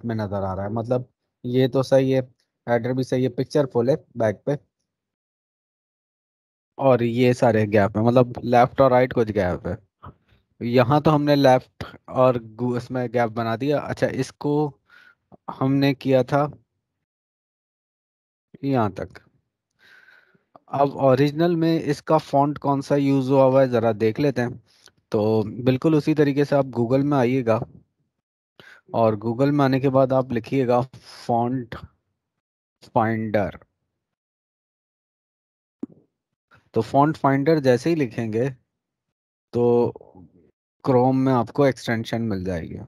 Gap में नजर आ रहा है। मतलब ये तो सही है, हेडर भी सही है, पिक्चर फुल है बैक पे, और ये सारे गैप है, मतलब लेफ्ट और राइट कुछ गैप है। यहाँ तो हमने लेफ्ट और इसमें गैप बना दिया। अच्छा, इसको हमने किया था यहाँ तक। अब ओरिजिनल में इसका फॉन्ट कौन सा यूज हुआ है जरा देख लेते हैं। तो बिल्कुल उसी तरीके से आप गूगल में आइएगा, और गूगल में आने के बाद आप लिखिएगा फॉन्ट फाइंडर। तो फॉन्ट फाइंडर जैसे ही लिखेंगे तो क्रोम में आपको एक्सटेंशन मिल जाएगी।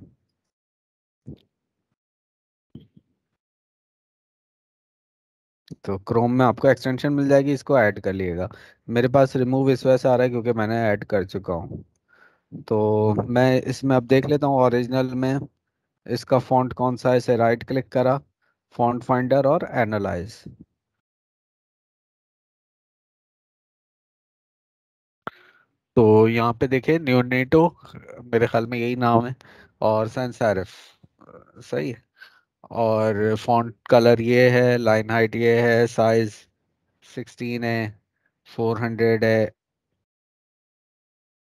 तो क्रोम में आपको एक्सटेंशन मिल जाएगी, इसको ऐड कर लिएगा। मेरे पास रिमूव इस वजह से आ रहा है क्योंकि मैंने ऐड कर चुका हूँ। तो मैं इसमें अब देख लेता हूँ ओरिजिनल में इसका फॉन्ट कौन सा है। इसे राइट क्लिक करा, फॉन्ट फाइंडर और एनालाइज। तो यहाँ पे देखिए न्यूनेटो, मेरे ख्याल में यही नाम है, और सैंस सेरिफ, सही है। और फॉन्ट कलर ये है, लाइन हाइट ये है, साइज 16 है, 400 है,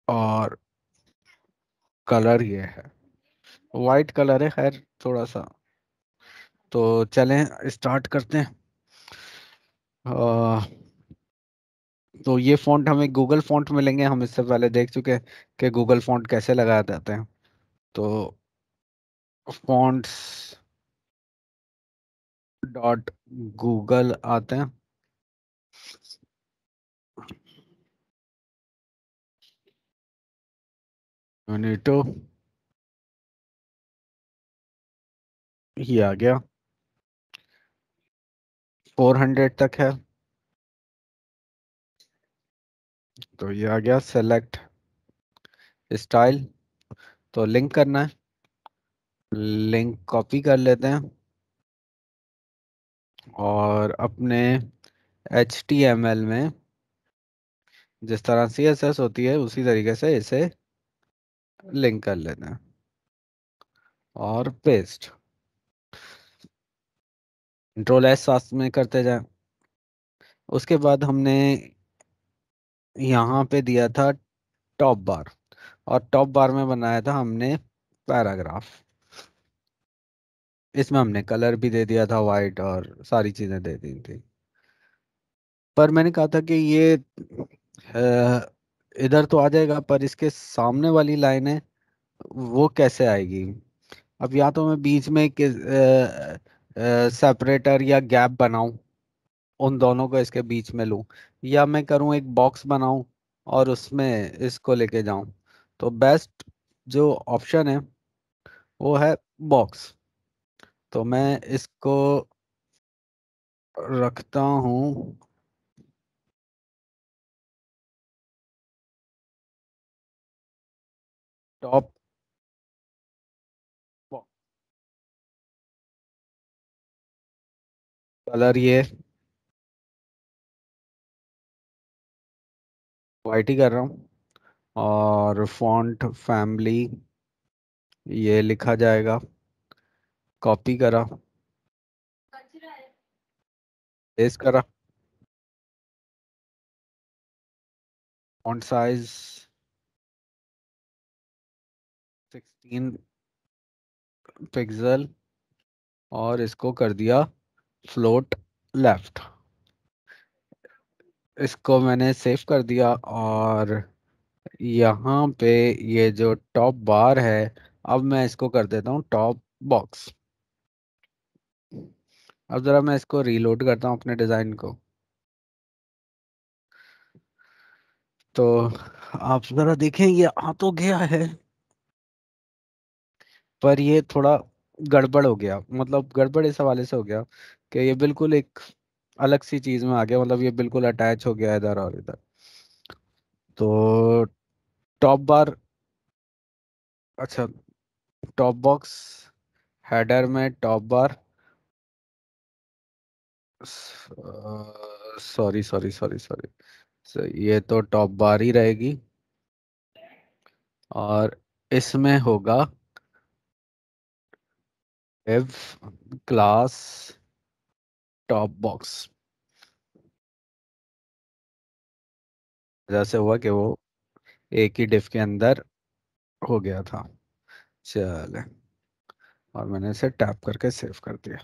और कलर ये है, वाइट कलर है। खैर थोड़ा सा, तो चलें स्टार्ट करते हैं। अ, तो ये फ़ॉन्ट हमें गूगल फ़ॉन्ट मिलेंगे, हम इससे पहले देख चुके हैं कि गूगल फ़ॉन्ट कैसे लगाए जाते हैं। तो फॉन्ट्स डॉट गूगल आते हैं, यूनिटो, ये आ गया, 400 तक है। तो ये आ गया सेलेक्ट स्टाइल। तो लिंक करना है, लिंक कॉपी कर लेते हैं, और अपने HTML में जिस तरह CSS होती है उसी तरीके से इसे लिंक कर लेते हैं, और पेस्ट, कंट्रोल S साथ में करते जाएं। उसके बाद हमने यहाँ पे दिया था टॉप बार, और टॉप बार में बनाया था हमने पैराग्राफ। इसमें हमने कलर भी दे दिया था वाइट, और सारी चीजें दे दी थी। पर मैंने कहा था कि ये इधर तो आ जाएगा, पर इसके सामने वाली लाइन है वो कैसे आएगी। अब या तो मैं बीच में एक सेपरेटर या गैप बनाऊं, उन दोनों को इसके बीच में लूं, या मैं करूं एक बॉक्स बनाऊं और उसमें इसको लेके जाऊं। तो बेस्ट जो ऑप्शन है वो है बॉक्स। तो मैं इसको रखता हूँ टॉप, कलर ये वाइट ही कर रहा हूँ, और फॉन्ट फैमिली ये लिखा जाएगा, कॉपी करा, पेस्ट करा, फॉन्ट साइज 16 पिक्सल, और इसको कर दिया फ्लोट लेफ्ट। इसको मैंने सेव कर दिया, और यहाँ पे ये जो टॉप बार है, अब मैं इसको कर देता हूँ टॉप बॉक्स। अब जरा मैं इसको रीलोड करता हूँ अपने डिजाइन को। तो आप जरा देखें, ये आ तो गया है, पर ये थोड़ा गड़बड़ हो गया। मतलब गड़बड़ इस हवाले से हो गया कि ये बिल्कुल एक अलग सी चीज में आ गया, मतलब ये बिल्कुल अटैच हो गया इधर और इधर। तो टॉप बार, अच्छा, टॉप बॉक्स, हेडर में टॉप बार, सॉरी सॉरी सॉरी सॉरी, ये तो टॉप बार ही रहेगी, और इसमें होगा इफ क्लास टॉप बॉक्स, जैसे हुआ कि वो एक ही डिफ के अंदर हो गया था। चले, और मैंने इसे टैप करके सेव कर दिया।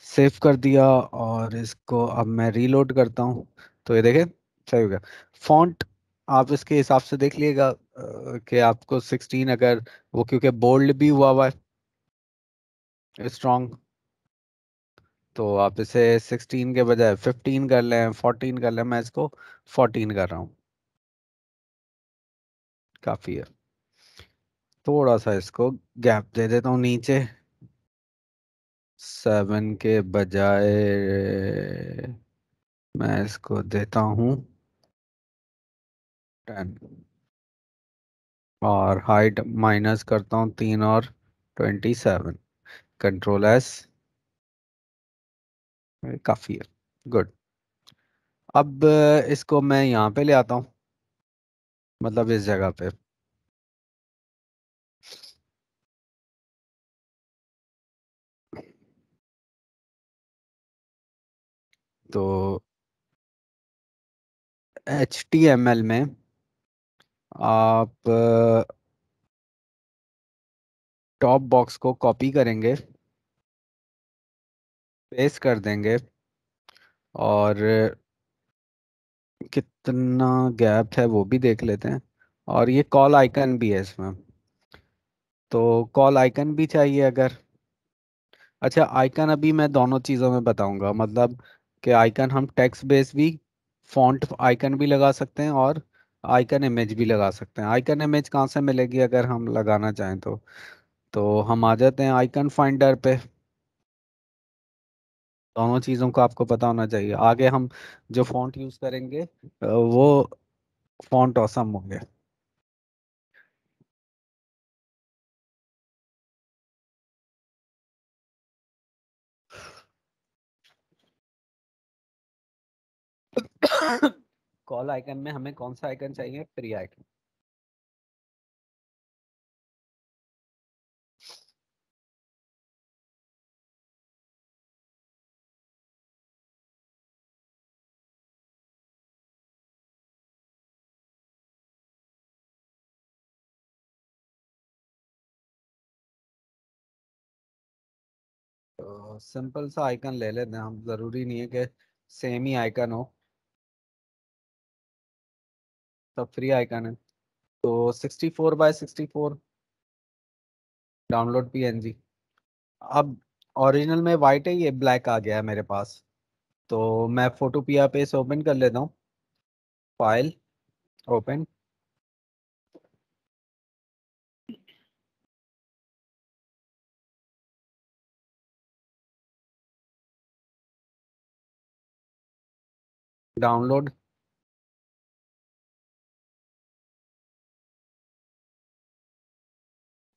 सेव कर दिया, और इसको अब मैं रीलोड करता हूँ। तो ये देखें, सही हो गया। फॉन्ट आप इसके हिसाब से देख लीजिएगा कि आपको 16 अगर वो, क्योंकि बोल्ड भी हुआ हुआ है स्ट्रॉन्ग, तो आप इसे 16 के बजाय 15 कर लें, 14 कर लें। मैं इसको 14 कर रहा हूँ, काफ़ी है। थोड़ा सा इसको गैप दे देता हूँ नीचे, 7 के बजाय मैं इसको देता हूँ 10, और हाइट माइनस करता हूँ 3 और 27, कंट्रोल S। काफ़ी है, गुड। अब इसको मैं यहाँ पे ले आता हूँ, मतलब इस जगह पे। तो HTML में आप टॉप बॉक्स को कॉपी करेंगे, पेस्ट कर देंगे, और कितना गैप है वो भी देख लेते हैं। और ये कॉल आइकन भी है इसमें, तो कॉल आइकन भी चाहिए अगर। अच्छा, आइकन अभी मैं दोनों चीज़ों में बताऊंगा, मतलब कि आइकन हम टेक्स्ट बेस भी, फॉन्ट आइकन भी लगा सकते हैं, और आइकन इमेज भी लगा सकते हैं। आइकन इमेज कहाँ से मिलेगी अगर हम लगाना चाहें तो हम आ जाते हैं आइकन फाइंडर पे। दोनों चीज़ों को आपको पता होना चाहिए। आगे हम जो फॉन्ट यूज़ करेंगे वो फॉन्ट ऑसम होंगे। कॉल आइकन में हमें कौन सा आइकन चाहिए? Free icon. तो सिंपल सा आइकन ले लेते हैं हम, ज़रूरी नहीं है कि सेम ही आइकन हो। सब फ्री आइकन है। तो 64 बाय 64 डाउनलोड PNG। अब ओरिजिनल में वाइट है, ये ब्लैक आ गया है मेरे पास। तो मैं फोटोपिया पे से ओपन कर लेता हूँ। File, open, download.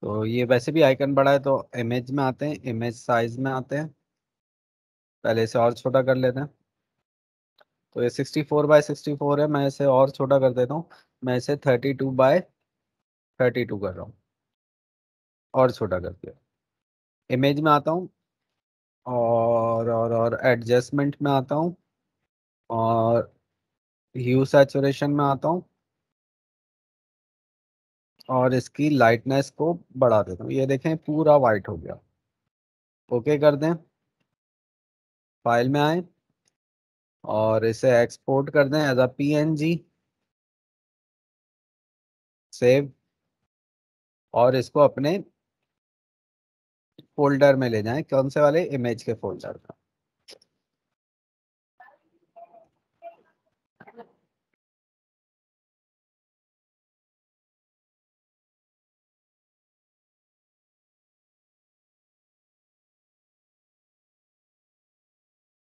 तो ये वैसे भी आइकन बड़ा है, तो इमेज में आते हैं, इमेज साइज में आते हैं। पहले इसे और छोटा कर लेते हैं। तो ये 64 बाय 64 है, मैं इसे और छोटा कर देता हूँ। मैं इसे 32 बाय 32 कर रहा हूँ, और छोटा कर दिया। इमेज में आता हूँ, और एडजस्टमेंट में आता हूँ, और ह्यू सैचुरेशन में आता हूँ, और इसकी लाइटनेस को बढ़ा देता हूँ। ये देखें पूरा वाइट हो गया। ओके कर दें, फाइल में आए, और इसे एक्सपोर्ट कर दें एज अ PNG, सेव, और इसको अपने फोल्डर में ले जाएं। कौन से वाले? इमेज के फोल्डर में।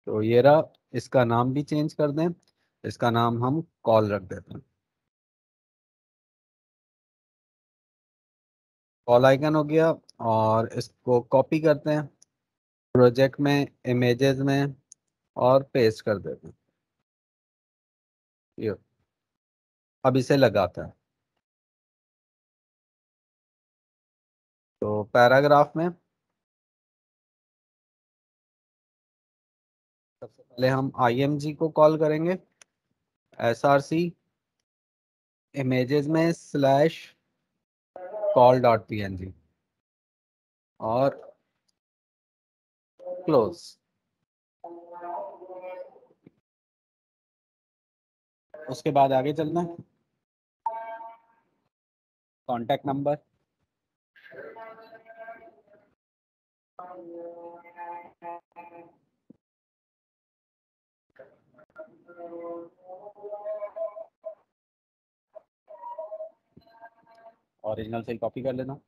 तो ये रहा। इसका नाम भी चेंज कर दें, इसका नाम हम कॉल रख देते हैं। कॉल आइकन हो गया, और इसको कॉपी करते हैं प्रोजेक्ट में, इमेजेस में, और पेस्ट कर देते हैं। ये, अब इसे लगाते हैं। तो पैराग्राफ में पहले हम IMG को कॉल करेंगे, SRC इमेजेस में स्लैश कॉल डॉट PNG और क्लोज। उसके बाद आगे चलना है, कॉन्टैक्ट नंबर, ओरिजिनल से कॉपी कर लेना।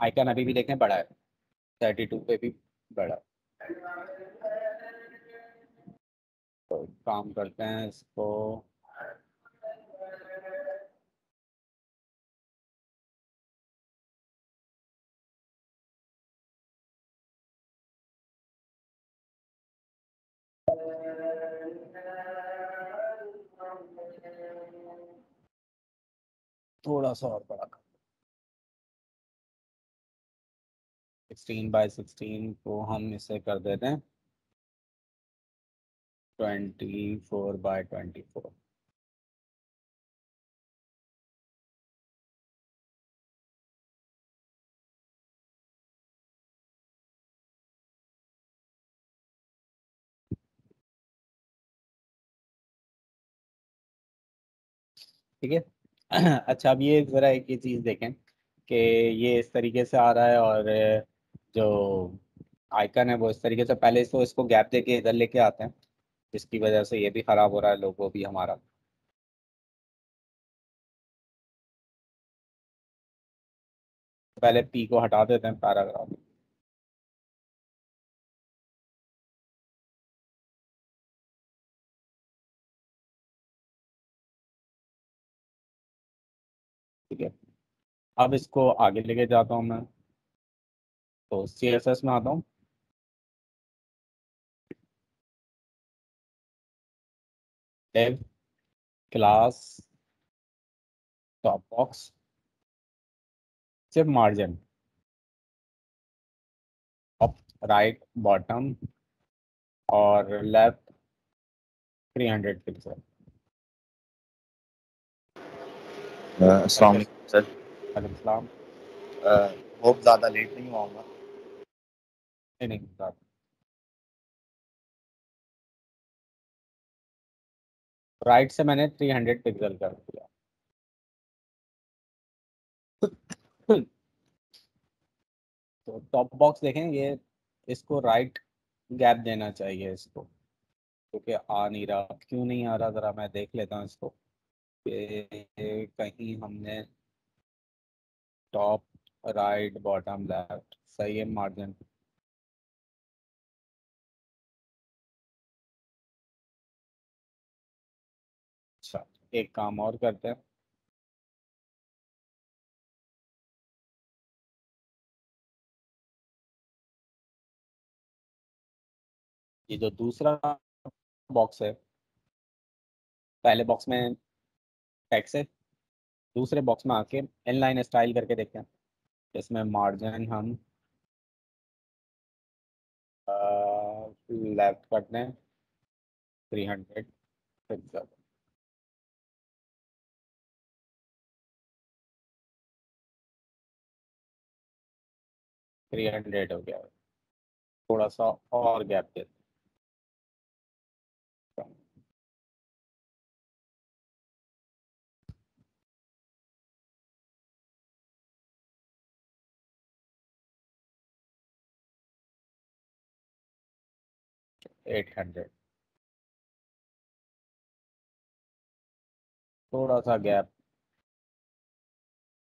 आइकन अभी भी देखें बड़ा है, 32 पे भी बड़ा है। तो काम करते हैं इसको, थोड़ा सा और बड़ा, 16 बाय 16 को हम इसे कर देते हैं 24 बाय 24। ठीक है। अच्छा, अब ये जरा एक ये चीज़ देखें कि ये इस तरीके से आ रहा है और जो आइकन है वो इस तरीके से, पहले तो इसको गैप देके इधर लेके आते हैं, जिसकी वजह से ये भी खराब हो रहा है, लोगो भी हमारा। पहले पी को हटा देते हैं पैराग्राफ। ठीक है, अब इसको आगे लेके जाता हूँ मैं, तो CSS में आता हूँ, डेव क्लास टॉप बॉक्स सिर्फ मार्जिन, अप राइट बॉटम और लेफ्ट 300 पिक्सल। अस्सलाम ऐसे वालेकुम सर। अलैक्म। होप ज़्यादा लेट नहीं हुआ। नहीं नहीं बात। राइट से मैंने 300 पिक्सल कर दिया। तो टॉप बॉक्स देखें ये, इसको राइट गैप देना चाहिए इसको, क्योंकि आ नहीं रहा, क्यों नहीं आ रहा ज़रा मैं देख लेता हूँ इसको कि कहीं हमने टॉप राइट बॉटम लेफ्ट सही है मार्जिन। अच्छा, एक काम और करते हैं, ये जो दूसरा बॉक्स है, पहले बॉक्स में टेक्स्ट है, दूसरे बॉक्स में आके इनलाइन स्टाइल करके देखते हैं। इसमें मार्जिन हम लेफ्ट करते हैं 300 पिक्सल। 300 हो गया, थोड़ा सा और गैप देते 800, थोड़ा सा गैप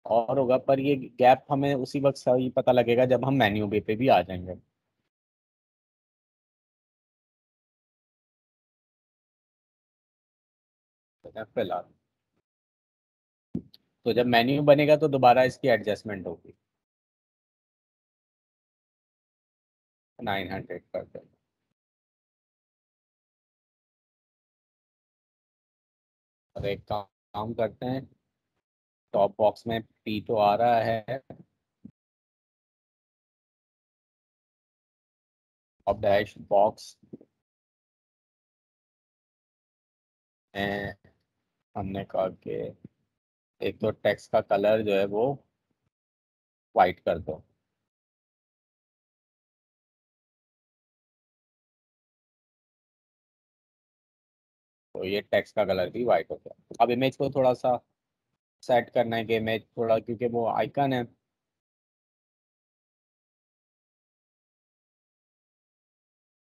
और होगा, पर ये गैप हमें उसी वक्त सही पता लगेगा जब हम मेन्यू पे भी आ जाएंगे। तो फिलहाल, तो जब मेन्यू बनेगा तो दोबारा इसकी एडजस्टमेंट होगी। 900 कर देंगे। और एक काम करते हैं, टॉप बॉक्स में पी तो आ रहा है, टॉप डैश बॉक्स में हमने कहा कि एक तो टेक्स्ट का कलर जो है वो वाइट कर दो। तो ये टेक्स्ट का कलर भी वाइट हो गया। अब इमेज को थोड़ा सा सेट करना है कि इमेज थोड़ा, क्योंकि वो आइकन है,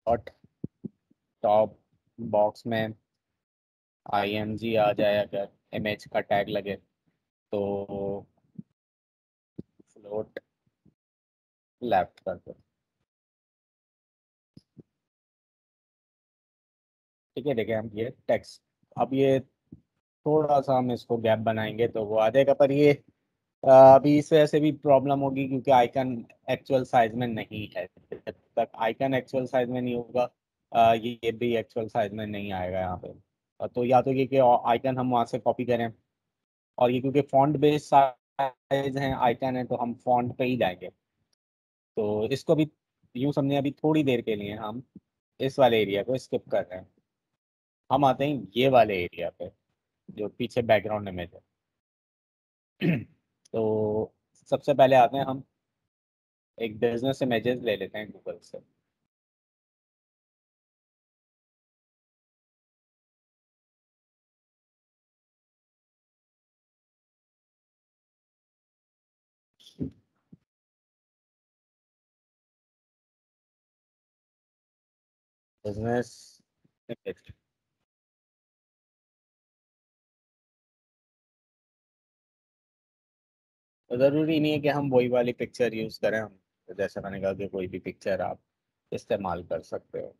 और टॉप बॉक्स में IMG आ जाए अगर इमेज का टैग लगे तो फ्लोट लेफ्ट कर दो। ठीक है, देखिए हम ये टेक्स्ट, अब ये थोड़ा सा हम इसको गैप बनाएंगे तो वो आ जाएगा, पर ये अभी इस वजह से भी प्रॉब्लम होगी क्योंकि आइकन एक्चुअल साइज में नहीं है। जब तक आइकन एक्चुअल साइज में नहीं होगा, ये भी एक्चुअल साइज में नहीं आएगा यहाँ पे। तो या तो ये कि आइकन हम वहाँ से कॉपी करें, और ये क्योंकि फॉन्ट बेस्ड साइज है आइकन है तो हम फॉन्ट पे ही जाएंगे। तो इसको भी यूँ समझें, अभी थोड़ी देर के लिए हम इस वाले एरिया को स्किप कर रहे हैं। हम आते हैं ये वाले एरिया पे जो पीछे बैकग्राउंड इमेज है। तो सबसे पहले आते हैं हम, एक बिजनेस इमेजेस ले लेते हैं गूगल से। बिजनेस इमेज, तो ज़रूरी नहीं है कि हम वही वाली पिक्चर यूज़ करें। हम तो जैसे मैंने कहा कि कोई भी पिक्चर आप इस्तेमाल कर सकते हो।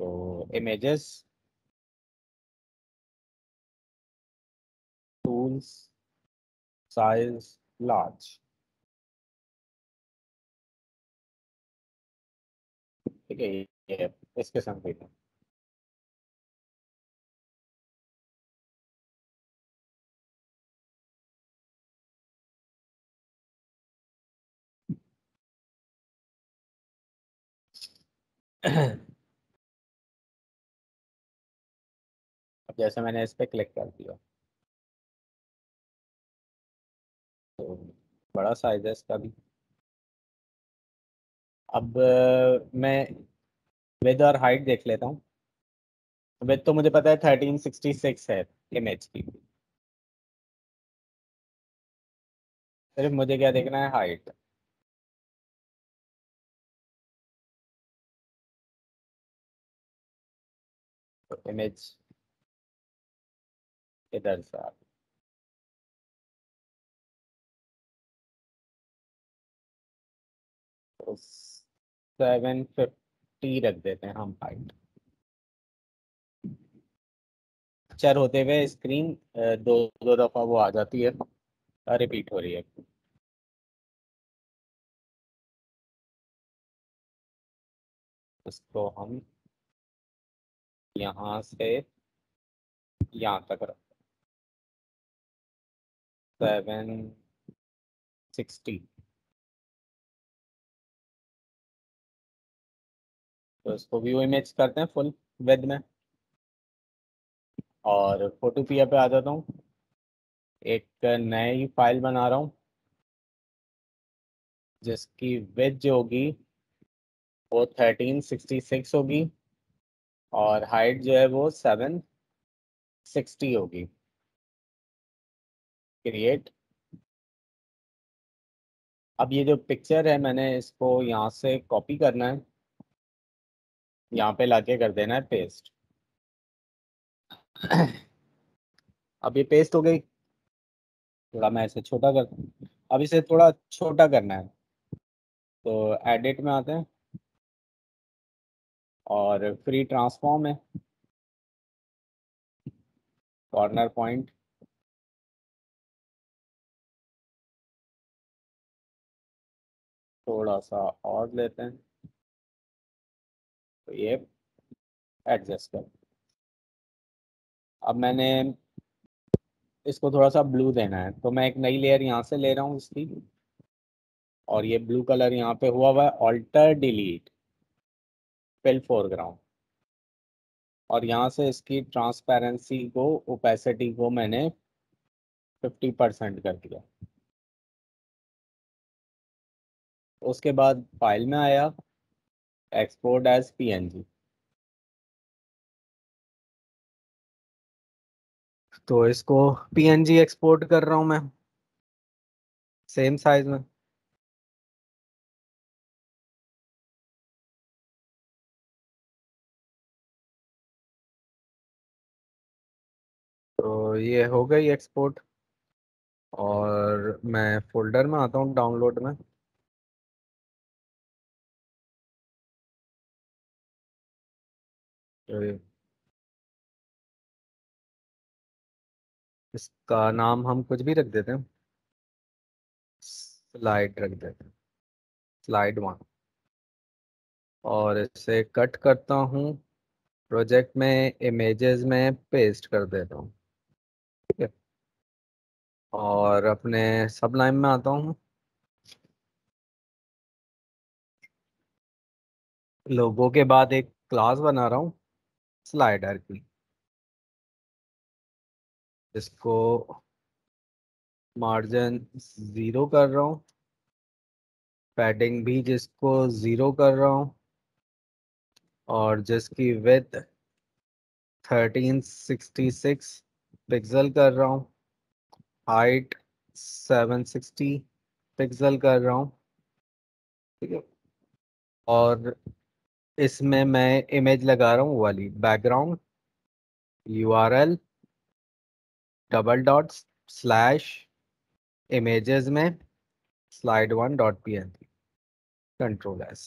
तो इमेजेस, टूल्स, साइज लार्ज। ठीक है, ये इस किस्म की है। अब जैसे मैंने इस पर क्लिक कर दिया तो बड़ा साइज है इसका भी। अब मैं विद और हाइट देख लेता हूँ। विद तो मुझे पता है 1366 है इमेज की, सिर्फ मुझे क्या देखना है, हाइट। तो इमेज इधर से आ, तो 750 रख देते हैं हम हाइट। चर होते हुए स्क्रीन दो दो दफा वो आ जाती है, रिपीट हो रही है। इसको हम यहाँ से यहाँ तक रख, 760। तो इसको व्यू इमेज करते हैं फुल विद में, और फोटोपिया पे आ जाता हूँ। एक नई फाइल बना रहा हूँ जिसकी विद जो होगी वो 1366 होगी, और हाइट जो है वो 760 होगी। क्रिएट। अब ये जो पिक्चर है मैंने इसको यहाँ से कॉपी करना है, यहाँ पे लाके कर देना है पेस्ट। अब ये पेस्ट हो गई। थोड़ा मैं इसे छोटा कर, अब इसे थोड़ा छोटा करना है, तो एडिट में आते हैं और फ्री ट्रांसफॉर्म है, कॉर्नर पॉइंट थोड़ा सा और लेते हैं, तो ये एडजस्ट कर। अब मैंने इसको थोड़ा सा ब्लू देना है, तो मैं एक नई लेयर यहाँ से ले रहा हूँ इसकी, और ये ब्लू कलर यहाँ पे हुआ है ऑल्टर डिलीट फिल फोरग्राउंड, और यहाँ से इसकी ट्रांसपेरेंसी को, ओपेसिटी को मैंने 50% कर दिया। उसके बाद फाइल में आया, एक्सपोर्ट एज पीएनजी, तो इसको पीएनजी एक्सपोर्ट कर रहा हूँ मैं सेम साइज में। तो ये हो गई एक्सपोर्ट, और मैं फोल्डर में आता हूँ डाउनलोड में। तो इसका नाम हम कुछ भी रख देते हैं, स्लाइड रख देते हैं, स्लाइड 1, और इसे कट करता हूँ, प्रोजेक्ट में इमेजेस में पेस्ट कर देता हूँ। ठीक है, और अपने सबलाइन में आता हूँ, लोगों के बाद एक क्लास बना रहा हूँ स्लाइडर की, जिसको मार्जिन 0 कर रहा हूँ, पैडिंग भी जिसको 0 कर रहा हूँ, और जिसकी विड्थ 1366 पिक्सल कर रहा हूँ, हाइट 760 पिक्सल कर रहा हूँ। ठीक है, और इसमें मैं इमेज लगा रहा हूँ वो वाली background, URL double dot slash images में slide1.png, कंट्रोल S।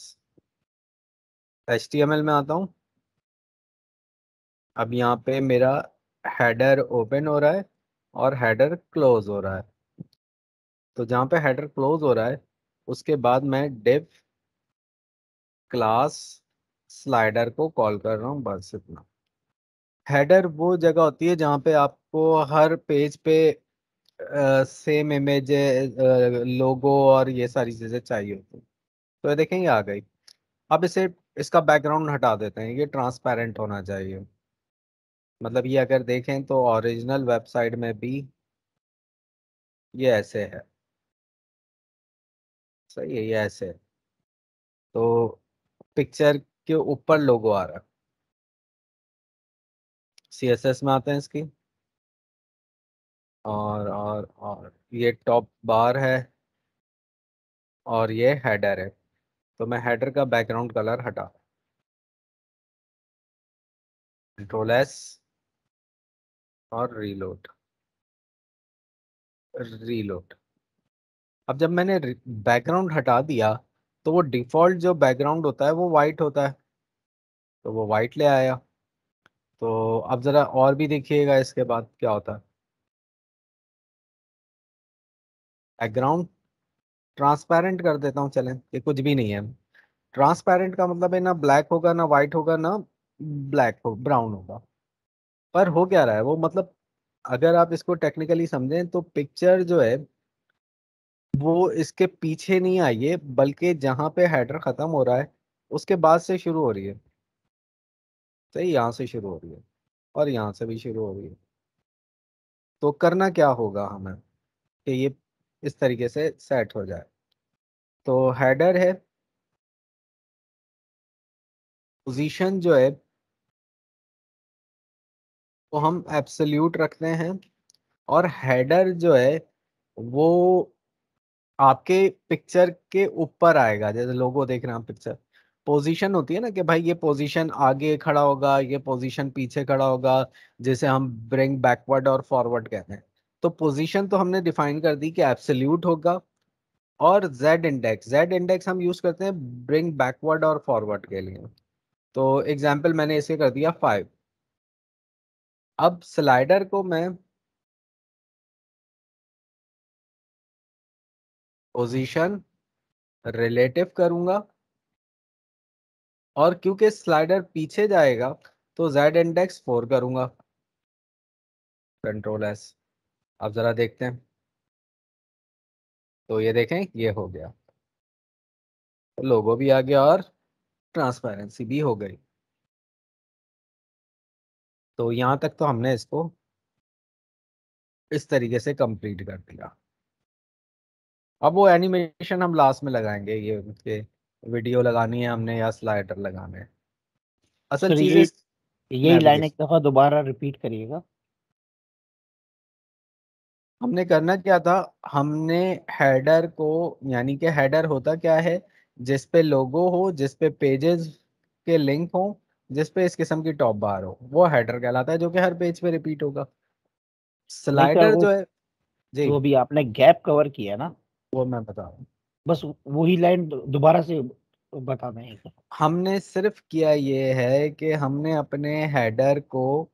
HTML में आता हूँ। अब यहाँ पे मेरा हेडर ओपन हो रहा है और हेडर क्लोज हो रहा है। तो जहाँ पे हेडर क्लोज हो रहा है, उसके बाद मैं div क्लास स्लाइडर को कॉल कर रहा हूँ, बस इतना। हेडर वो जगह होती है जहाँ पे आपको हर पेज पे सेम इमेज, लोगो और ये सारी चीजें चाहिए होती हैं। तो ये देखें, ये आ गई। अब इसे, इसका बैकग्राउंड हटा देते हैं, ये ट्रांसपेरेंट होना चाहिए। मतलब ये अगर देखें तो ओरिजिनल वेबसाइट में भी ये ऐसे है। सही है, ये ऐसे है। तो पिक्चर के ऊपर लोगो आ रहा है। CSS में आते हैं इसकी, और ये टॉप बार है, और ये हेडर है। तो मैं हेडर का बैकग्राउंड कलर हटा, कंट्रोल S, और रीलोड, रीलोड। अब जब मैंने बैकग्राउंड हटा दिया, तो वो डिफॉल्ट जो बैकग्राउंड होता है वो वाइट होता है, तो वो वाइट ले आया। तो अब जरा और भी देखिएगा इसके बाद क्या होता है। बैकग्राउंड ट्रांसपेरेंट कर देता हूँ, चलें, ये कुछ भी नहीं है। ट्रांसपेरेंट का मतलब है ना ब्लैक होगा, ना वाइट होगा, ना ब्लैक हो ब्राउन होगा। पर हो क्या रहा है वो, मतलब अगर आप इसको टेक्निकली समझें तो पिक्चर जो है वो इसके पीछे नहीं आई है, बल्कि जहां पे हेडर खत्म हो रहा है उसके बाद से शुरू हो रही है। सही, यहाँ से शुरू हो रही है, और यहाँ से भी शुरू हो रही है। तो करना क्या होगा हमें कि ये इस तरीके से सेट हो जाए। तो हेडर है, पोजीशन जो है वो हम एब्सोल्यूट रखते हैं, और हेडर जो है वो आपके पिक्चर के ऊपर आएगा। जैसे लोगो देख रहे हैं आप, पिक्चर पोजीशन होती है ना कि भाई ये पोजीशन आगे खड़ा होगा, ये पोजीशन पीछे खड़ा होगा, जिसे हम ब्रिंग बैकवर्ड और फॉरवर्ड कहते हैं। तो पोजीशन तो हमने डिफाइन कर दी कि एब्सोल्यूट होगा, और जेड इंडेक्स हम यूज करते हैं ब्रिंग बैकवर्ड और फॉरवर्ड के लिए। तो एग्जाम्पल मैंने इसे कर दिया 5। अब स्लाइडर को मैं पोजीशन रिलेटिव करूंगा, और क्योंकि स्लाइडर पीछे जाएगा तो जेड इंडेक्स 4 करूंगा। Ctrl+S। अब जरा देखते हैं। तो ये देखें, ये हो गया, लोगो भी आ गया और ट्रांसपेरेंसी भी हो गई। तो यहाँ तक तो हमने इसको इस तरीके से कंप्लीट कर दिया। अब वो एनिमेशन हम लास्ट में लगाएंगे, ये उसके वीडियो लगानी है हमने या स्लाइडर लगाने हैं। असल सर चीज है यही लाइन एक नेविगेशन। दफा दोबारा रिपीट करिएगा। हमने करना क्या था, हमने हेडर को, यानी कि हेडर होता क्या है, जिस पे लोगो हो, जिस पे पेजेस के लिंक हो, जिस पे इस किस्म की टॉप बार हो, वो हेडर कहलाता है, जो कि हर पेज पे रिपीट होगा। नहीं सर, स्लाइडर वो जो है, जी, जो अभी आपने गैप कवर किया ना, वो मैं बता रहा हूँ। बस वही लाइन दोबारा से बता दें एक दफा। हमने सिर्फ किया ये है कि हमने अपने हेडर को,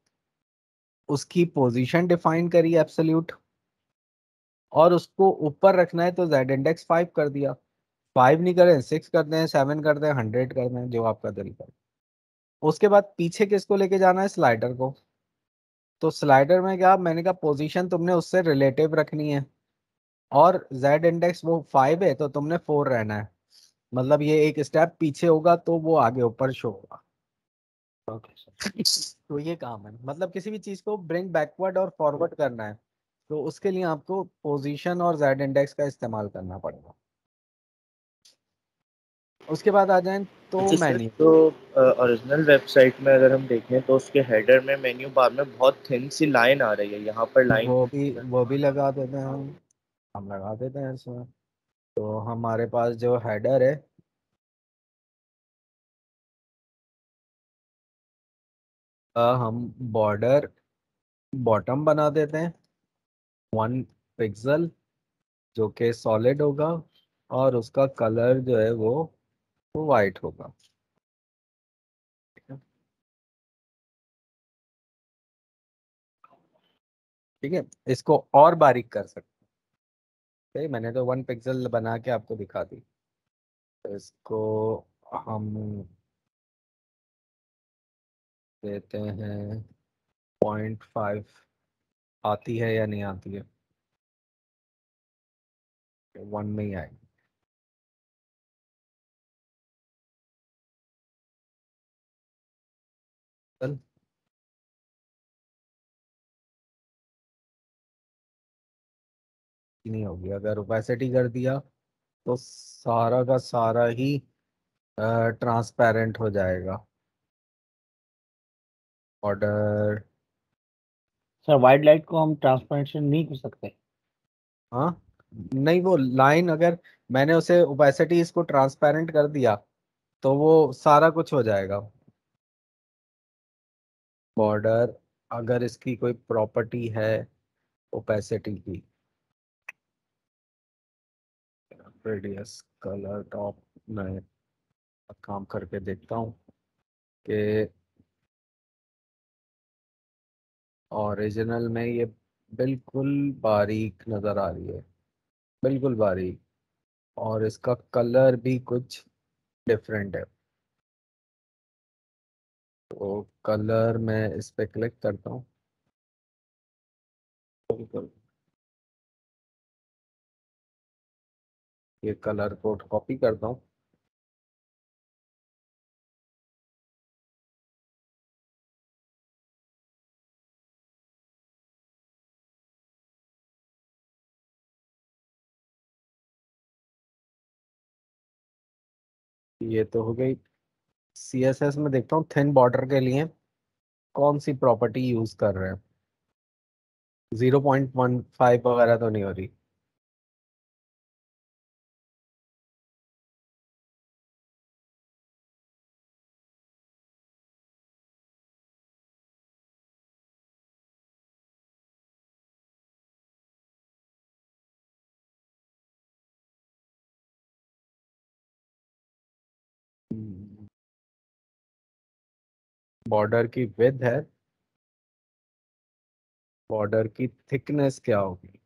उसकी पोजीशन डिफाइन करी एब्सोल्यूट, और उसको ऊपर रखना है तो जेड इंडेक्स 5 कर दिया। 5 नहीं करें, 6 कर दें, 7 कर दें, 100 कर दें, जो आपका दिल करे। उसके बाद पीछे किसको लेके जाना है, स्लाइडर को। तो स्लाइडर में क्या, मैंने कहा पोजीशन तुमने उससे रिलेटिव रखनी है, और जेड इंडेक्स वो 5 है तो तुमने 4 रहना है। मतलब ये एक स्टेप पीछे होगा तो वो आगे ऊपर शो होगा। Okay sir. तो ये काम है, मतलब किसी भी चीज को ब्रिंग बैकवर्ड और फॉरवर्ड करना है, तो उसके लिए आपको पोजीशन और जेड इंडेक्स का इस्तेमाल करना पड़ेगा। उसके बाद आ जाएं तो अच्छा सर, मेन्यू। तो ओरिजिनल वेबसाइट में अगर हम देखें तो उसके हेडर में मेन्यू बार में बहुत थिन सी लाइन आ रही है, यहाँ पर लाइन वो भी लगा देते हैं हम लगा देते हैं इसमें। तो हमारे पास जो हेडर है, हम बॉर्डर बॉटम बना देते हैं 1 पिक्सल, जो कि सॉलिड होगा, और उसका कलर जो है वो वाइट होगा। ठीक है, इसको और बारीक कर सकते हैं। मैंने तो 1 पिक्सल बना के आपको दिखा दी। तो इसको हम देते हैं 0.5। आती है या नहीं आती है, 1 में ही आएगी। चल, नहीं होगी। अगर ओपेसिटी कर दिया तो सारा का सारा ही ट्रांसपेरेंट हो जाएगा। ऑर्डर, सर वाइट लाइट को हम ट्रांसपेरेंट नहीं कर सकते? हाँ, नहीं, वो लाइन अगर मैंने उसे ओपेसिटी इसको ट्रांसपेरेंट कर दिया तो वो सारा कुछ हो जाएगा। बॉर्डर, अगर इसकी कोई प्रॉपर्टी है ओपेसिटी की, रेडियस, कलर, टॉप, मैं काम करके देखता हूँ कि ओरिजिनल में ये बिल्कुल बारीक नज़र आ रही है, बिल्कुल बारीक, और इसका कलर भी कुछ डिफरेंट है। तो कलर मैं इस पे क्लिक करता हूँ, बिल्कुल ये कलर कोड कॉपी करता हूँ। ये तो हो गई। CSS में देखता हूँ थिन बॉर्डर के लिए कौन सी प्रॉपर्टी यूज कर रहे हैं। 0.15 वगैरह तो नहीं हो रही। बॉर्डर की विड्थ है, बॉर्डर की थिकनेस क्या होगी।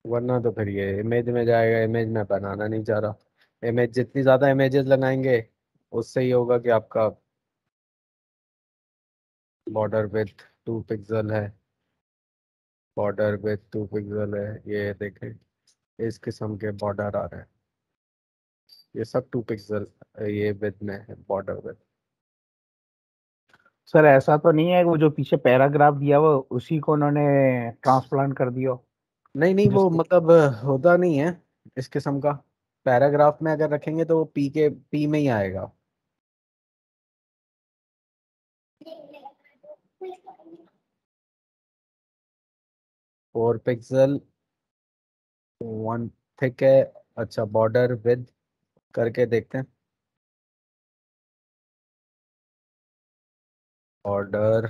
वरना तो फिर ये इमेज में जाएगा, इमेज में बनाना नहीं चाह रहा। इमेज जितनी ज्यादा इमेजेस लगाएंगे उससे ही होगा कि आपका बॉर्डर विथ 2 पिक्सल है, बॉर्डर विथ 2 पिक्सल है, ये देखें इस किस्म के बॉर्डर आ रहे हैं, ये सब 2 पिक्सल ये विथ में है बॉर्डर विथ। सर ऐसा तो नहीं है वो जो पीछे पैराग्राफ दिया वो उसी को उन्होंने ट्रांसप्लांट कर दिया हो? नहीं नहीं, वो जिसको मतलब होता नहीं है इस किस्म का। पैराग्राफ में अगर रखेंगे तो वो पी में ही आएगा। 4 पिक्सल, 1 थिक है। अच्छा, बॉर्डर विद करके देखते हैं। बॉर्डर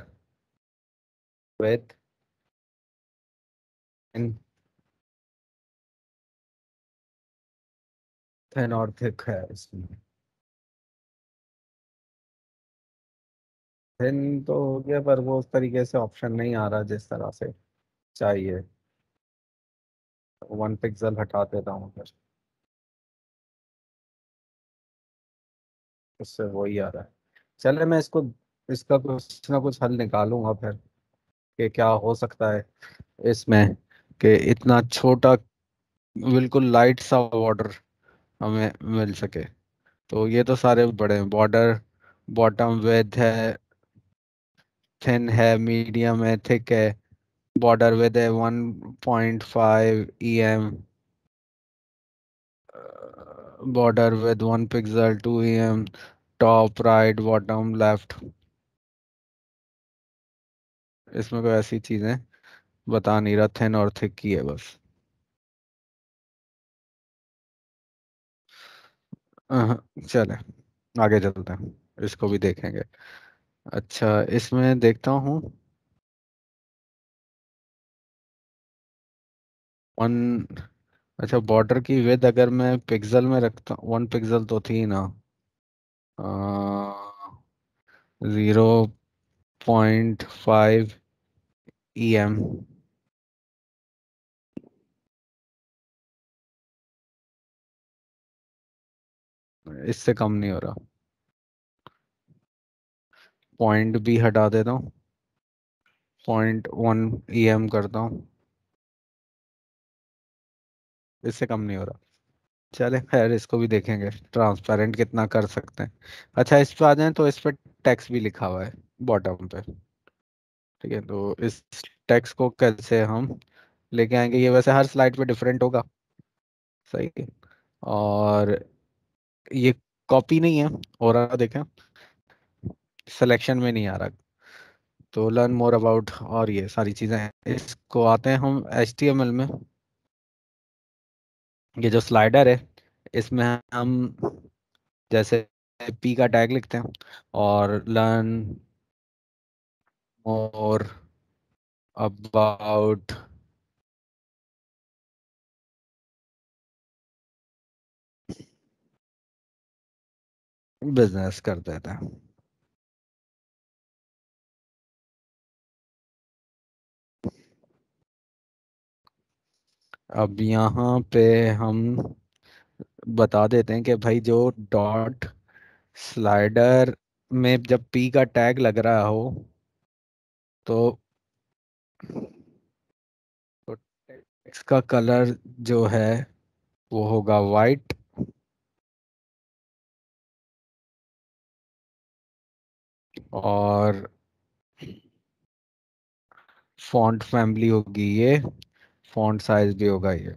विथ इन थिन और थिक है इसमें। थिन तो हो गया, पर वो उस तरीके से ऑप्शन नहीं आ रहा जिस तरह से चाहिए। 1 पिक्सल हटा देता हूँ फिर, उससे वही आ रहा है। चले मैं इसको, इसका कुछ ना कुछ हल निकालूंगा फिर कि क्या हो सकता है इसमें, कि इतना छोटा बिल्कुल लाइट सा बॉर्डर हमें मिल सके। तो ये तो सारे बड़े बॉर्डर, बॉटम विथ है, थिन है, मीडियम है, थिक है। बॉर्डर विथ है 1.5 EM, border with 1 pixel 2 EM, top right bottom left. इसमें कोई ऐसी चीजें बता नहीं रहा, थिन और थिक की है बस। अह, चले आगे चलते हैं, इसको भी देखेंगे। अच्छा, इसमें देखता हूँ 1। अच्छा, बॉर्डर की विड्थ अगर मैं पिक्सल में रखता हूँ, 1 पिक्सल तो थी ना, 0.5 EM। इससे कम नहीं हो रहा। पॉइंट भी हटा देता हूँ, 0.1 EM करता हूँ, इससे कम नहीं हो रहा। चले खैर, इसको भी देखेंगे ट्रांसपेरेंट कितना कर सकते हैं। अच्छा, इस पे आ जाए तो इस पे टेक्स्ट भी लिखा हुआ है बॉटम पे। ठीक है, तो इस टेक्स्ट को कैसे हम लेके आएंगे? ये वैसे हर स्लाइड पे डिफरेंट होगा, सही है। और ये कॉपी नहीं है हो रहा, देखें सिलेक्शन में नहीं आ रहा। तो लर्न मोर अबाउट और ये सारी चीजें हैं। इसको आते हैं हम HTML में। ये जो स्लाइडर है, इसमें हम जैसे पी का टैग लिखते हैं और लर्न मोर अबाउट बिजनेस कर देते हैं। अब यहाँ पे हम बता देते हैं कि भाई जो डॉट स्लाइडर में जब पी का टैग लग रहा हो तो टेक्स्ट का कलर जो है वो होगा वाइट, और फॉन्ट फैमिली होगी ये, फॉन्ट साइज भी होगा ये।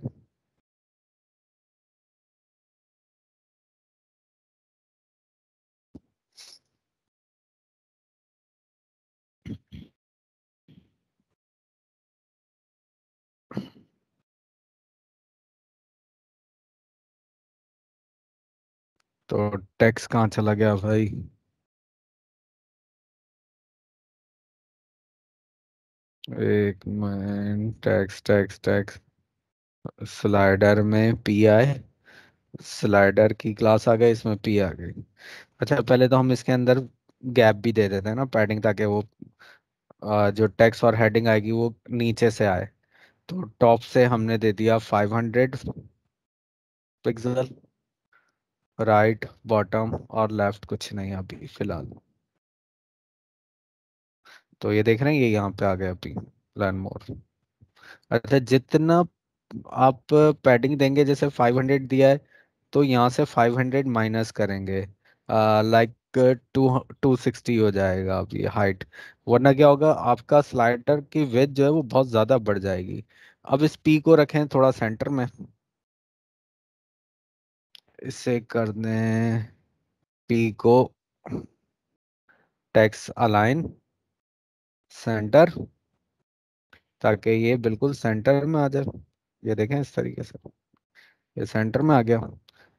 तो टेक्स्ट कहाँ चला गया भाई? एक minute, text text text slider में पी आए, स्लाइडर की क्लास आ गई, इसमें पी आ गई। अच्छा, पहले तो हम इसके अंदर गैप भी दे देते हैं ना, पैडिंग, ताकि वो जो टेक्स्ट और हेडिंग आएगी वो नीचे से आए। तो टॉप से हमने दे दिया 500 पिक्सल, राइट बॉटम और लेफ्ट कुछ नहीं अभी फिलहाल। तो ये देख रहे हैं, ये यहाँ पे आ गया अभी, लर्न मोर। अच्छा, जितना आप पैडिंग देंगे, जैसे 500 दिया है, तो यहाँ से 500 माइनस करेंगे, लाइक 260 हो जाएगा अब ये हाइट। वरना क्या होगा, आपका स्लाइडर की विड्थ जो है वो बहुत ज़्यादा बढ़ जाएगी। अब इस पी को रखें थोड़ा सेंटर में, इसे कर दें पी को टेक्स्ट अलाइन सेंटर, ताकि ये बिल्कुल सेंटर में आ जाए। ये देखें इस तरीके से, ये सेंटर में आ गया।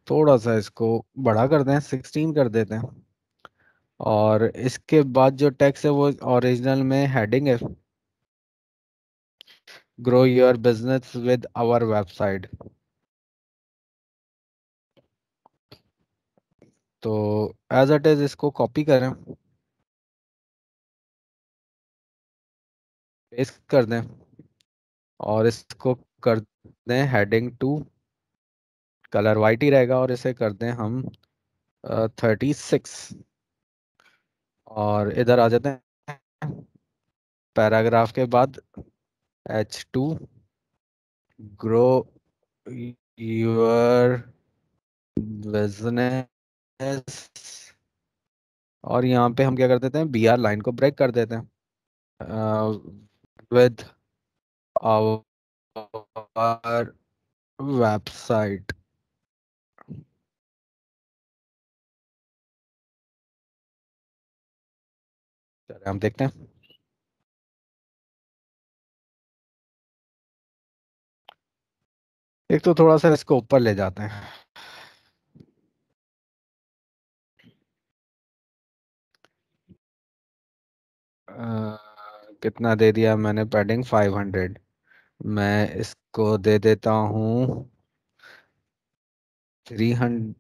थोड़ा सा इसको बड़ा कर दें, 16 कर देते हैं। और इसके बाद जो टेक्स्ट है वो ओरिजिनल में हेडिंग है, grow your business with our website. तो एज इट इज इसको कॉपी करें, पेस्ट कर दें, और इसको कर दें हेडिंग टू, कलर वाइट ही रहेगा, और इसे कर दें हम 36। और इधर आ जाते हैं, पैराग्राफ के बाद H2, ग्रो योर बिजनेस, और यहाँ पे हम क्या कर देते हैं, बी आर लाइन को ब्रेक कर देते हैं, विद आवर वेबसाइट। चलिए हम देखते हैं। एक तो थोड़ा सा इसको ऊपर ले जाते हैं, कितना दे दिया मैंने पैडिंग, 500। मैं इसको दे देता हूँ 300,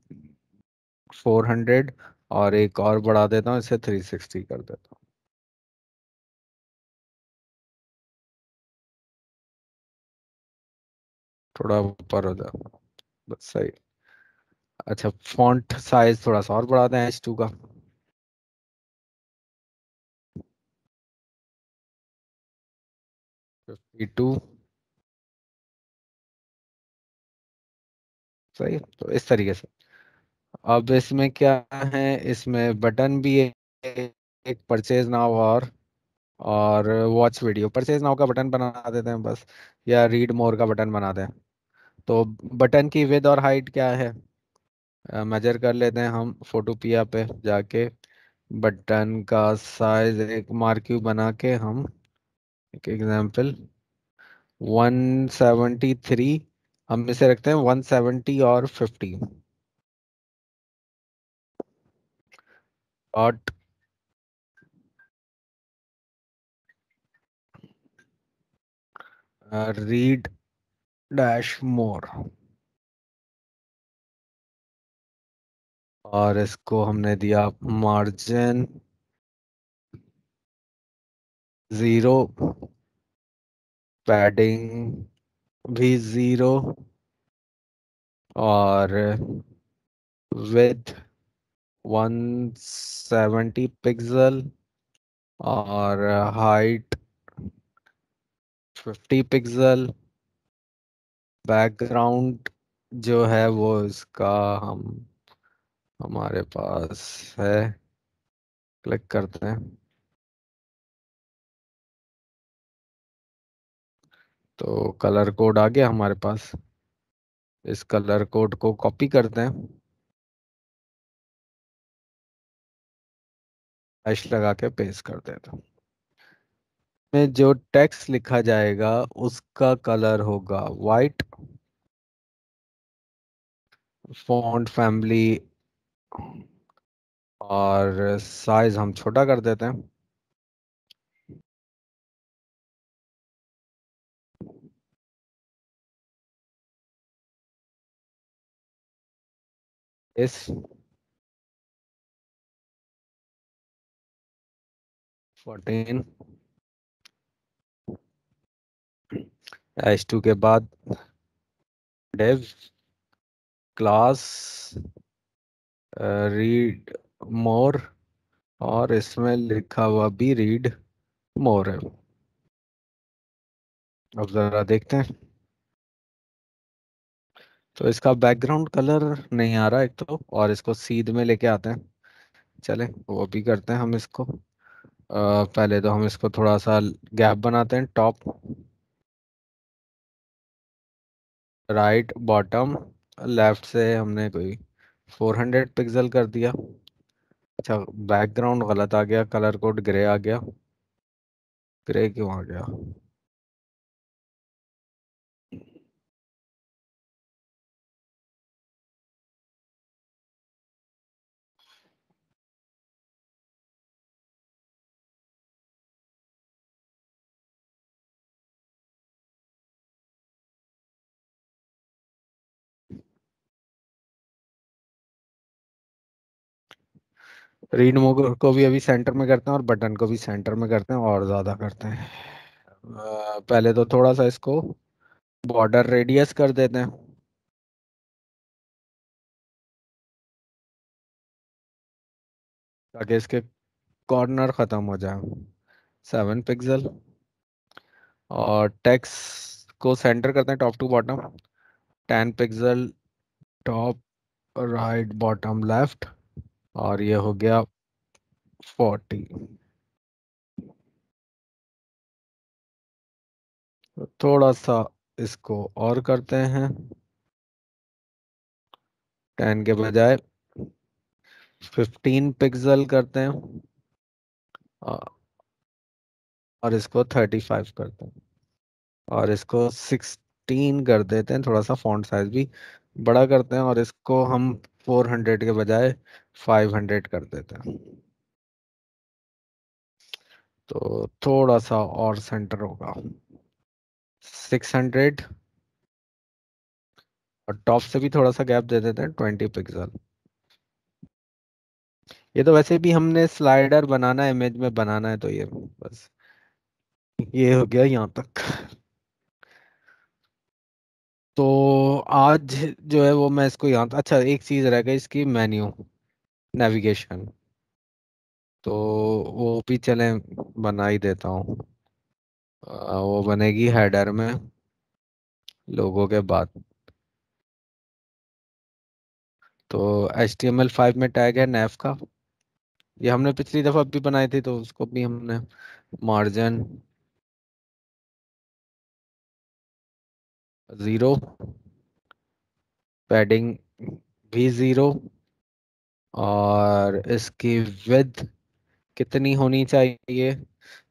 400, और एक और बढ़ा देता हूँ, इसे 360 कर देता हूँ। थोड़ा ऊपर हो जाए, बस सही। अच्छा, फॉन्ट साइज थोड़ा सा और बढ़ा दें H2 का, 52। सही, तो इस तरीके से। अब इसमें क्या है, इसमें बटन भी है, एक परचेज नाउ, और वॉच वीडियो। परचेज नाउ का बटन बना देते हैं बस, या रीड मोर का बटन बना दें। तो बटन की विड्थ और हाइट क्या है, मेजर कर लेते हैं हम फोटोपिया पे जाके। बटन का साइज एक मार्क्यू बना के हम, एक एग्जांपल 173, हम इसे रखते हैं 170 और 50। डॉट रीड डैश मोर, और इसको हमने दिया मार्जिन 0, पैडिंग भी 0, और विथ 170 पिक्सल, और हाइट 50 पिक्सल। बैकग्राउंड जो है वो इसका हम, हमारे पास है, क्लिक करते हैं, तो कलर कोड आ गया हमारे पास। इस कलर कोड को कॉपी करते हैं, हैश लगा के पेस्ट कर देते हैं। में जो टेक्स्ट लिखा जाएगा उसका कलर होगा वाइट, फॉन्ट फैमिली और साइज हम छोटा कर देते हैं। इस 14, H2 के बाद div क्लास रीड मोर, और इसमें लिखा हुआ भी रीड मोर है। अब जरा देखते हैं। तो इसका बैकग्राउंड कलर नहीं आ रहा एक तो, और इसको सीध में लेके आते हैं। चले वो भी करते हैं हम इसको। पहले तो हम इसको थोड़ा सा गैप बनाते हैं, टॉप राइट बॉटम लेफ्ट से हमने कोई 400 पिक्सल कर दिया। अच्छा, बैकग्राउंड गलत आ गया, कलर कोड ग्रे आ गया। ग्रे क्यों आ गया? रीड मोड को भी अभी सेंटर में करते हैं और बटन को भी सेंटर में करते हैं और ज्यादा करते हैं। पहले तो थोड़ा सा इसको बॉर्डर रेडियस कर देते हैं ताकि इसके कॉर्नर खत्म हो जाए। 7 पिक्सल। और टेक्स्ट को सेंटर करते हैं top to bottom. 10 pixel top right bottom left, और ये हो गया 40। तो थोड़ा सा इसको और करते हैं, 10 के बजाय 15 पिक्सल करते हैं, और इसको 35 करते हैं, और इसको 16 कर देते हैं। थोड़ा सा फॉन्ट साइज भी बड़ा करते हैं, और इसको हम 400 के बजाय 500 कर देते हैं। तो थोड़ा सा और सेंटर होगा, 600। और टॉप से भी थोड़ा सा गैप दे देते हैं, 20 पिक्सल। ये तो वैसे भी हमने स्लाइडर बनाना है, इमेज में बनाना है, तो ये बस ये हो गया यहाँ तक। तो आज जो है वो मैं इसको यहाँ, अच्छा एक चीज रह गई इसकी, मेन्यू नेविगेशन। तो वो भी चलें बना ही देता हूँ। वो बनेगी हेडर में लोगों के बाद। तो HTML5 में टैग है नेव का। ये हमने पिछली दफा भी बनाई थी, तो उसको भी हमने मार्जिन 0, पैडिंग भी 0, और इसकी विड्थ कितनी होनी चाहिए?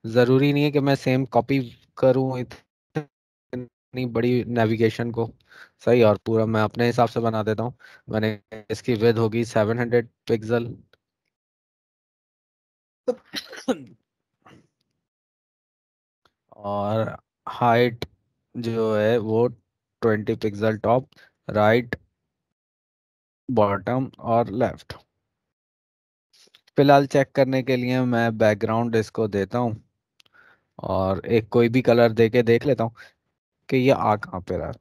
जरूरी नहीं है कि मैं सेम कॉपी करूं इतनी बड़ी नेविगेशन को। सही, और पूरा मैं अपने हिसाब से बना देता हूँ। मैंने इसकी विड्थ होगी 700 पिक्सल। और हाइट जो है वो 20 पिक्सल टॉप राइट बॉटम और लेफ्ट। फिलहाल चेक करने के लिए मैं बैकग्राउंड इसको देता हूँ, और एक कोई भी कलर दे के देख लेता हूँ कि ये आ कहाँ पे रहा है।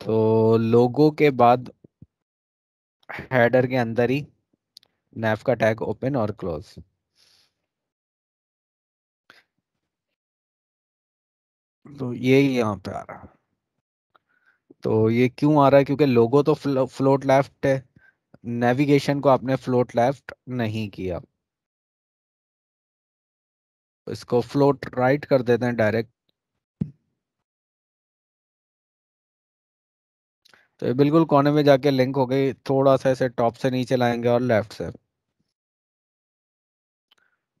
तो लोगो के बाद हेडर के अंदर ही नैव का टैग ओपन और क्लोज। तो ये ही यहाँ पे आ रहा है। तो ये क्यों आ रहा है? क्योंकि लोगो तो फ्लोट लेफ्ट है, नेविगेशन को आपने फ्लोट लेफ्ट नहीं किया। इसको फ्लोट राइट कर देते हैं डायरेक्ट। तो ये बिल्कुल कोने में जाके लिंक हो गई। थोड़ा सा इसे टॉप से नीचे लाएंगे और लेफ्ट से।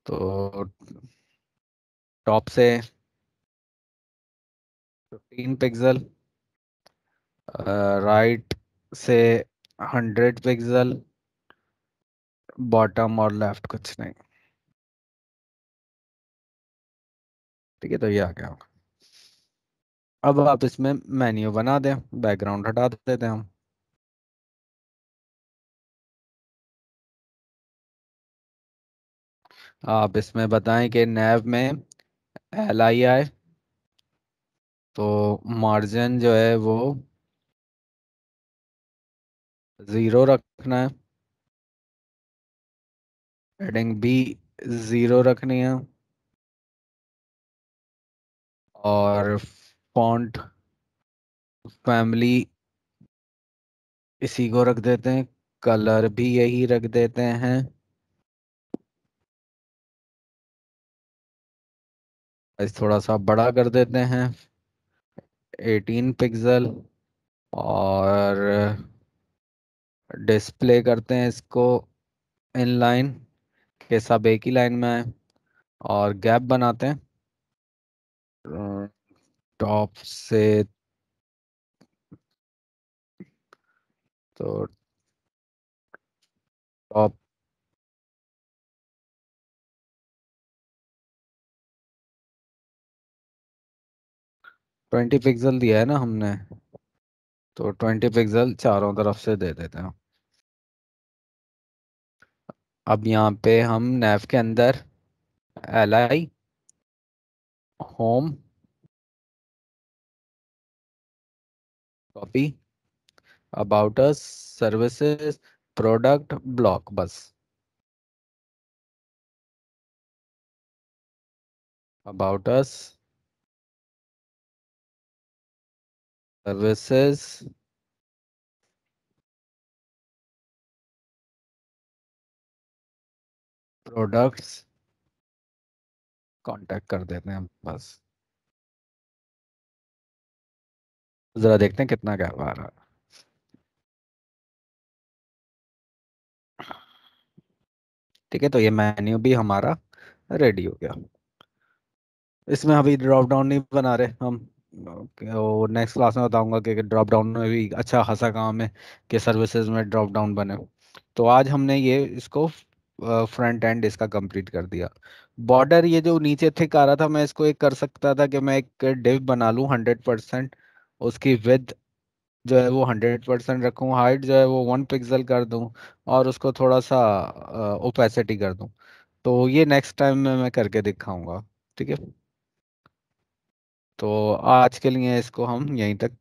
तो टॉप से 15 पिक्सल, राइट से 100 पिक्सल, बॉटम और लेफ्ट कुछ नहीं। ठीक है, तो ये आ गया। अब आप इसमें मेन्यू बना दें, बैकग्राउंड हटा देते हैं हम। आप इसमें बताएं कि नैव में LII तो मार्जिन जो है वो 0 रखना है, हेडिंग भी 0 रखनी है, और फॉन्ट फैमिली इसी को रख देते हैं, कलर भी यही रख देते हैं, इस थोड़ा सा बड़ा कर देते हैं, 18 पिक्सल, और डिस्प्ले करते हैं इसको इनलाइन, के सब एक ही लाइन में आए, और गैप बनाते हैं टॉप से। तो टॉप 20 पिक्सल दिया है ना हमने, तो 20 पिक्सल चारों तरफ से दे देते हैं। अब यहाँ पे हम नैव के अंदर LI, home, copy, about us, services, product, block, बस। About us, services, products, contact कर देते हैं, बस। जरा देखते हैं कितना गैप आ रहा है। ठीक है, तो ये मेन्यू भी हमारा रेडी हो गया। इसमें अभी ड्रॉप डाउन नहीं बना रहे हम, वो नेक्स्ट क्लास में बताऊंगा कि ड्रॉप डाउन में भी अच्छा खासा काम है कि सर्विसेज में ड्रॉप डाउन बने। तो आज हमने ये इसको फ्रंट एंड इसका कंप्लीट कर दिया। बॉर्डर ये जो नीचे थिक आ रहा था, मैं इसको एक कर सकता था कि मैं एक डिव बना लूँ 100%, उसकी विड्थ जो है वो 100% रखूँ, हाइट जो है वो 1 पिक्सल कर दूँ, और उसको थोड़ा सा ओपेसिटी कर दूँ। तो ये नेक्स्ट टाइम में मैं करके दिखाऊंगा। ठीक है, तो आज के लिए इसको हम यहीं तक